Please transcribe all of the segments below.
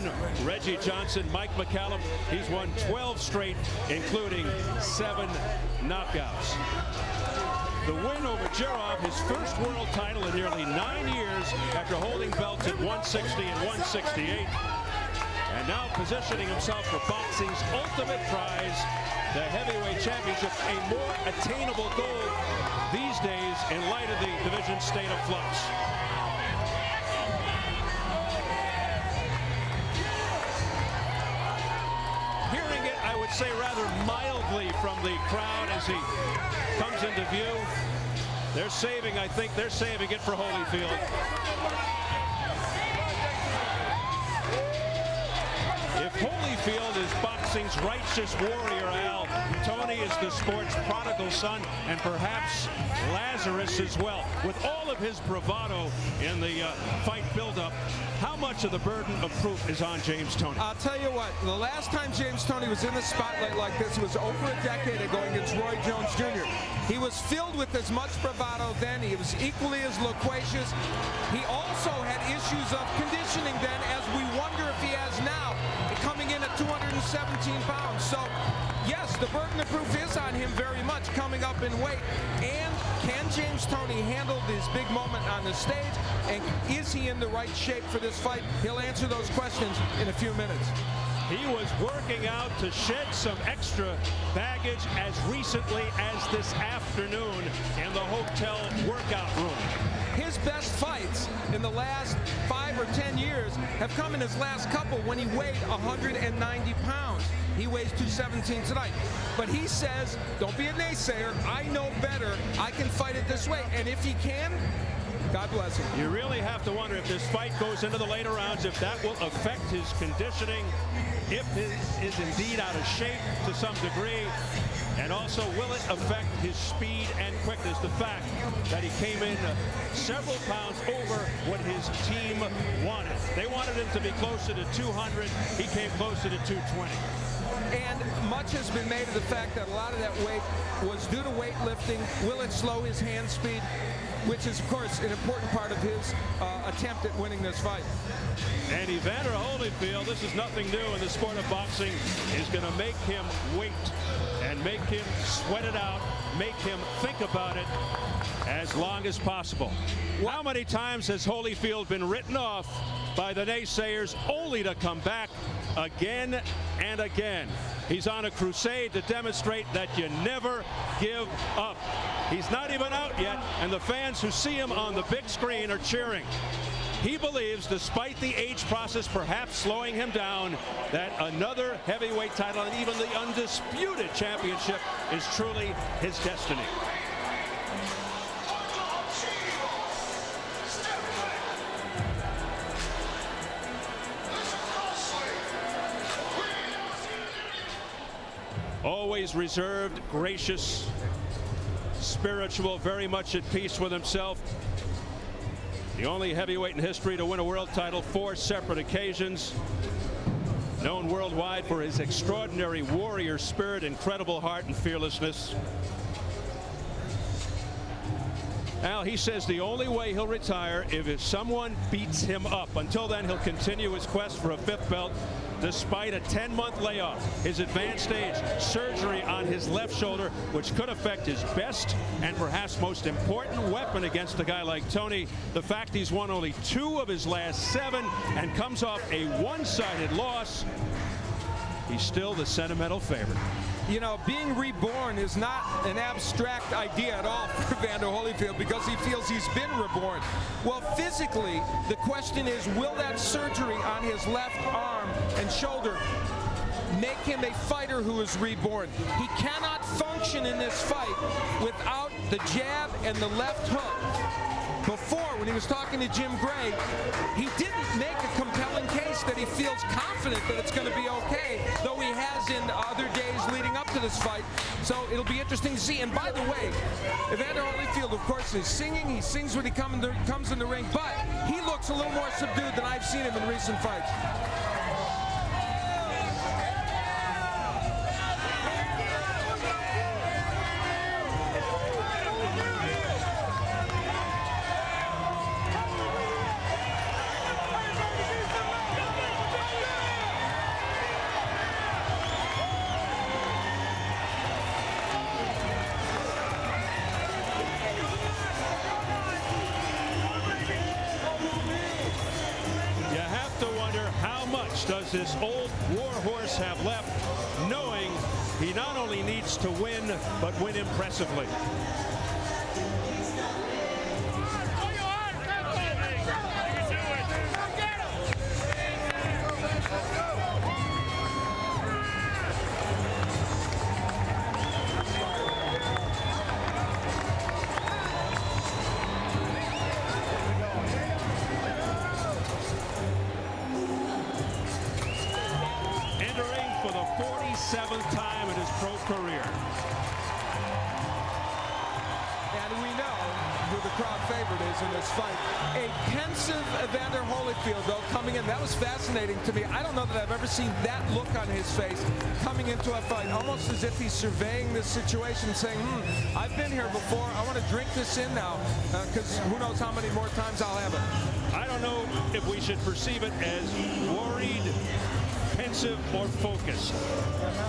won. Reggie Johnson, Mike McCallum, he's won 12 straight, including 7 knockouts. The win over Jarov, his first world title in nearly 9 years after holding belts at 160 and 168. And now positioning himself for boxing's ultimate prize, the heavyweight championship, a more attainable goal these days in light of the division's state of flux. Hearing it, I would say, rather mildly from the crowd as he comes into view. They're saving, I think they're saving it for Holyfield. If Holyfield is boxing's righteous warrior, Al, Toney is the sport's prodigal son, and perhaps Lazarus as well. With all of his bravado in the fight buildup, how much of the burden of proof is on James Toney? I'll tell you what, the last time James Toney was in the spotlight like this was over a decade ago against Roy Jones Jr. He was filled with as much bravado then. He was equally as loquacious. He also had issues of conditioning then, as we wonder if he has now, coming in at 217 pounds. So, yes, the burden of proof is on him very much coming up in weight. And can James Toney handle this big moment on the stage? And is he in the right shape for this fight? He'll answer those questions in a few minutes. He was working out to shed some extra baggage as recently as this afternoon in the hotel workout room. His best fights in the last 5 or 10 years have come in his last couple when he weighed 190 pounds. He weighs 217 tonight. But he says, don't be a naysayer. I know better. I can fight it this way. And if he can, God bless him. You really have to wonder if this fight goes into the later rounds, if that will affect his conditioning, if he is indeed out of shape to some degree, and also will it affect his speed and quickness, the fact that he came in several pounds over what his team wanted. They wanted him to be closer to 200. He came closer to 220. And much has been made of the fact that a lot of that weight was due to weightlifting. Will it slow his hand speed? Which is, of course, an important part of his attempt at winning this fight. And Evander Holyfield, this is nothing new in the sport of boxing, is going to make him wait and make him sweat it out, make him think about it as long as possible. How many times has Holyfield been written off by the naysayers only to come back again and again? He's on a crusade to demonstrate that you never give up. He's not even out yet, and the fans who see him on the big screen are cheering. He believes, despite the age process perhaps slowing him down, that another heavyweight title and even the undisputed championship is truly his destiny. Always reserved, gracious, spiritual, very much at peace with himself. The only heavyweight in history to win a world title 4 separate occasions. Known worldwide for his extraordinary warrior spirit, incredible heart, and fearlessness. Al, he says the only way he'll retire if someone beats him up. Until then, he'll continue his quest for a 5th belt. Despite a 10-month layoff, his advanced stage surgery on his left shoulder, which could affect his best and perhaps most important weapon against a guy like Toney. The fact he's won only 2 of his last 7 and comes off a one-sided loss, he's still the sentimental favorite. You know, being reborn is not an abstract idea at all for Evander Holyfield, because he feels he's been reborn. Well, physically, the question is, will that surgery on his left arm and shoulder make him a fighter who is reborn? He cannot function in this fight without the jab and the left hook. Before, when he was talking to Jim Gray, he didn't make a compelling case that he feels confident that it's going to be okay, though he has in other days leading up to this fight. So it'll be interesting to see. And by the way, Evander Holyfield, of course, is singing. He sings when he comes in the ring, but he looks a little more subdued than I've seen him in recent fights. How much does this old warhorse have left, knowing he not only needs to win, but win impressively? Entering for the 47th time in his pro career. And we know who the crowd favorite is in this fight. A pensive Evander Holyfield, though, coming in. That was fascinating to me. I don't know that I've ever seen that look on his face coming into a fight, almost as if he's surveying this situation, saying, I've been here before. I want to drink this in now, because who knows how many more times I'll have it. I don't know if we should perceive it as worried, pensive, or focused.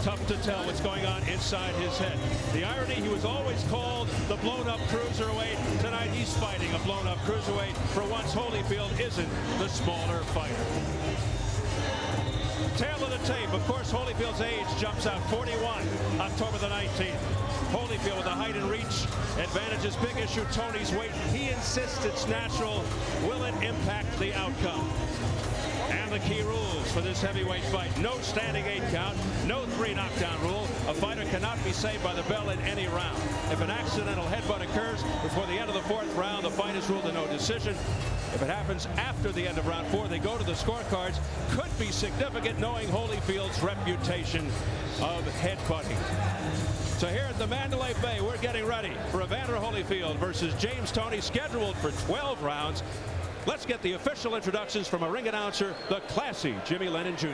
Tough to tell what's going on inside his head. The irony, he was always called the blown-up cruiserweight. Tonight he's fighting a blown-up cruiserweight. For once, Holyfield isn't the smaller fighter. Tail of the tape, of course, Holyfield's age jumps out. 41, October the 19th. Holyfield with the height and reach advantages. Big issue, Toney's weight. He insists it's natural. Will it impact the outcome? And the key rules for this heavyweight fight. No standing 8 count, no 3 knockdown rule. A fighter cannot be saved by the bell in any round. If an accidental headbutt occurs before the end of the 4th round, the fight is ruled a no decision. If it happens after the end of round 4, they go to the scorecards. Could be significant, knowing Holyfield's reputation of headbutting. So here at the Mandalay Bay, we're getting ready for Evander Holyfield versus James Toney, scheduled for 12 rounds. Let's get the official introductions from a ring announcer, the classy Jimmy Lennon Jr.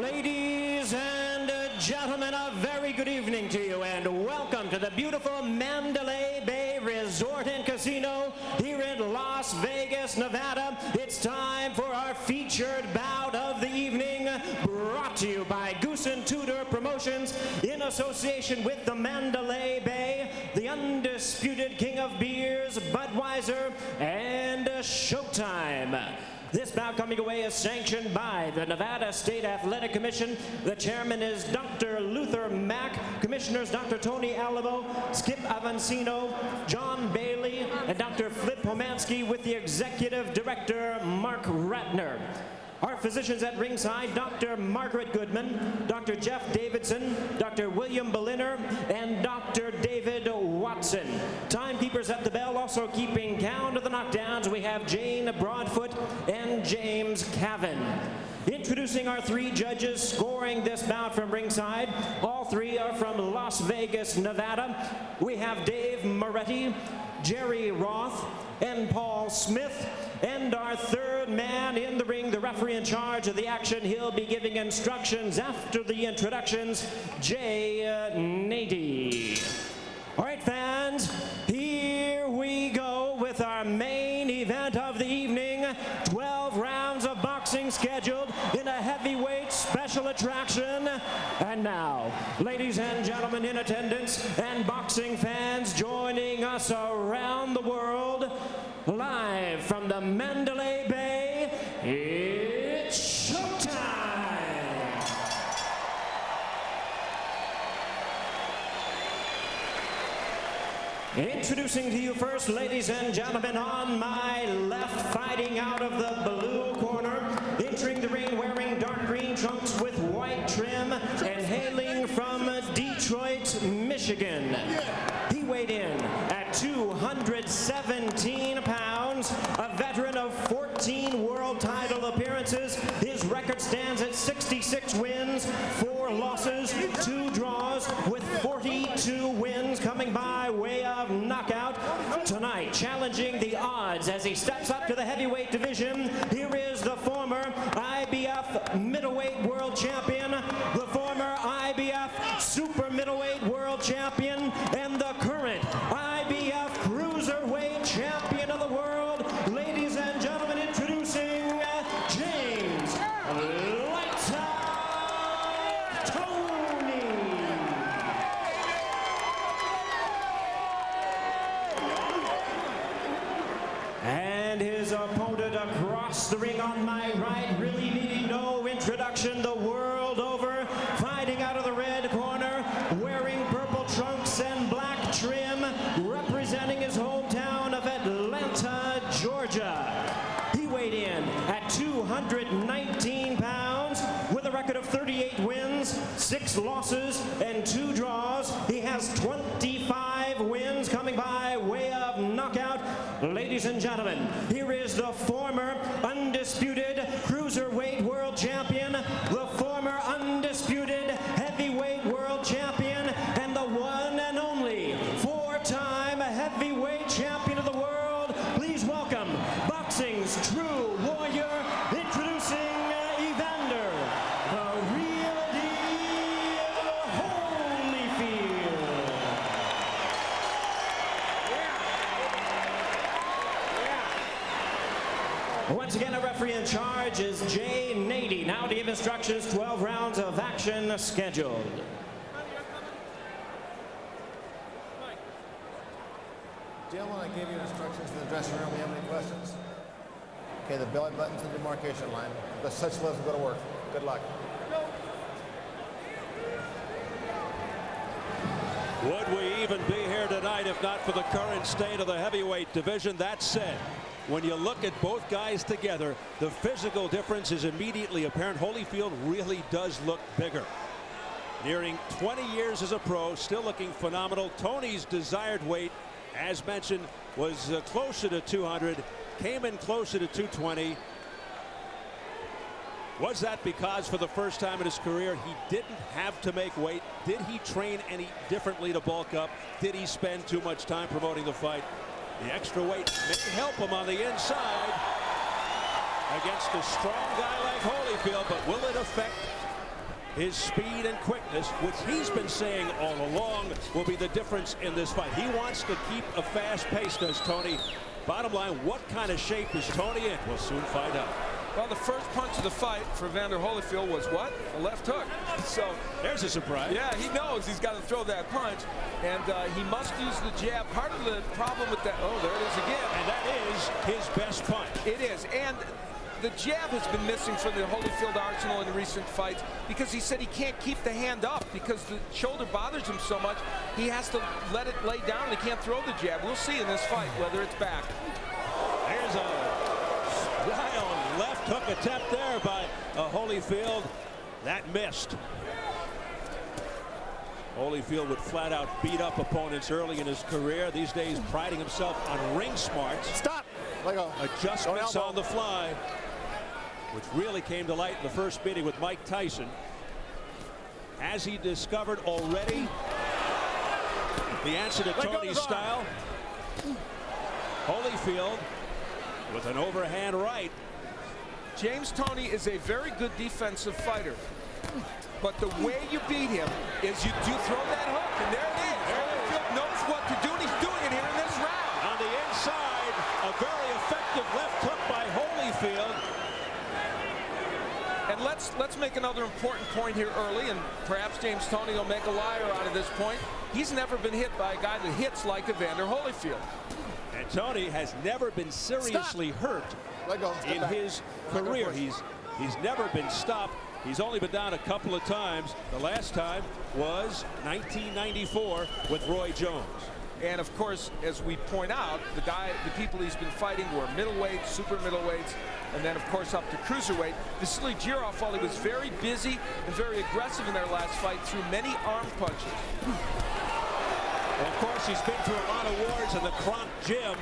Ladies and gentlemen, a very good evening to you, and welcome to the beautiful Mandalay Bay Resort and Casino here in Las Vegas, Nevada. It's time for our featured bout of the evening, brought to you by Goose & Tudor Promotions in association with the Mandalay Bay, the undisputed king of beers, Budweiser, and Showtime. This bout coming away is sanctioned by the Nevada State Athletic Commission. The chairman is Dr. Luther Mack, commissioners Dr. Tony Alamo, Skip Avancino, John Bailey, and Dr. Flip Pomansky, with the executive director, Mark Ratner. Our physicians at ringside, Dr. Margaret Goodman, Dr. Jeff Davidson, Dr. William Berliner, and Dr. David Watson. Timekeepers at the bell, also keeping count of the knockdowns, we have Jane Broadfoot and James Cavan. Introducing our 3 judges scoring this bout from ringside. All 3 are from Las Vegas, Nevada. We have Dave Moretti, Jerry Roth, and Paul Smith. And our 3rd man in the ring, the referee in charge of the action, he'll be giving instructions after the introductions, Jay Nady. All right, fans, here we go with our main event of the evening. 12 rounds of boxing scheduled in a heavyweight special attraction. And now, ladies and gentlemen in attendance and boxing fans joining us around the world, live from the Mandalay Bay, it's showtime! Introducing to you first, ladies and gentlemen, on my left, fighting out of the blue corner, entering the ring wearing dark green trunks with white trim, and hailing from Detroit, Michigan. He weighed in at 217 pounds, a veteran of 14 world title appearances. His record stands at 66 wins, 4 losses, 2 draws, with 42 wins coming by way of knockout. Tonight, challenging the odds as he steps up to the heavyweight division, here is the former IBF middleweight world champion, the former IBF super middleweight world champion, and the current IBF cruiserweight champion of the world. Ladies and gentlemen, introducing James Lights Out Toney. And his opponent across the ring on my right, really needing no introduction the world over, fighting out of the red corner, wearing purple trunks and black trim, representing his hometown of Atlanta, Georgia. He weighed in at 219 pounds with a record of 38 wins, 6 losses, and 2 draws. He has 25 wins coming by way of knockout. Ladies and gentlemen, here is the former undisputed cruiserweight world champion, the former undisputed heavyweight world champion, and the one and only 4-time heavyweight champion of the world. Please welcome boxing's true warrior, introducing Evander, the real deal Holyfield. Once again, a referee in charge is Jay Nady. Now to give instructions, 12 rounds of action scheduled. Jim, when I gave you instructions in the dressing room, you have any questions? Okay, the belly button's the demarcation line. Let's touch gloves and go to work. Good luck. Would we even be here tonight if not for the current state of the heavyweight division? That said, when you look at both guys together, the physical difference is immediately apparent. Holyfield really does look bigger. Nearing 20 years as a pro, still looking phenomenal. Toney's desired weight, as mentioned, was closer to 200, came in closer to 220. Was that because for the first time in his career he didn't have to make weight? Did he train any differently to bulk up? Did he spend too much time promoting the fight? The extra weight may help him on the inside against a strong guy like Holyfield, but will it affect his speed and quickness, which he's been saying all along will be the difference in this fight? He wants to keep a fast pace, does Toney. Bottom line, what kind of shape is Toney in? We'll soon find out. Well, the first punch of the fight for Evander Holyfield was what? A left hook. So there's a surprise. Yeah, he knows he's got to throw that punch, and he must use the jab. Part of the problem with that, oh, there it is again. And that is his best punch. It is, and the jab has been missing from the Holyfield arsenal in recent fights because he said he can't keep the hand up because the shoulder bothers him so much. He has to let it lay down, and he can't throw the jab. We'll see in this fight whether it's back. There's a wild left hook attempt there by Holyfield. That missed. Holyfield would flat out beat up opponents early in his career. These days priding himself on ring smarts. Stop. Let go. Adjustments on the fly, which really came to light in the first meeting with Mike Tyson. Has he discovered already the answer to Toney's style? Holyfield with an overhand right. James Toney is a very good defensive fighter, but the way you beat him is you do throw that hook, and there it is. Holyfield knows what to do, and he's doing it here in this round. On the inside, a very effective left hook by Holyfield. And let's make another important point here early, and perhaps James Toney will make a liar out of this point. He's never been hit by a guy that hits like Evander Holyfield. And Toney has never been seriously hurt in his career. He's never been stopped. He's only been down a couple of times. The last time was 1994 with Roy Jones. And of course, as we point out, the people he's been fighting were middleweights, super middleweights, and then of course up to cruiserweight. Vasily Girov, while he was very busy and very aggressive in their last fight, threw many arm punches. And of course, he's been to a lot of wars in the Kronk gym.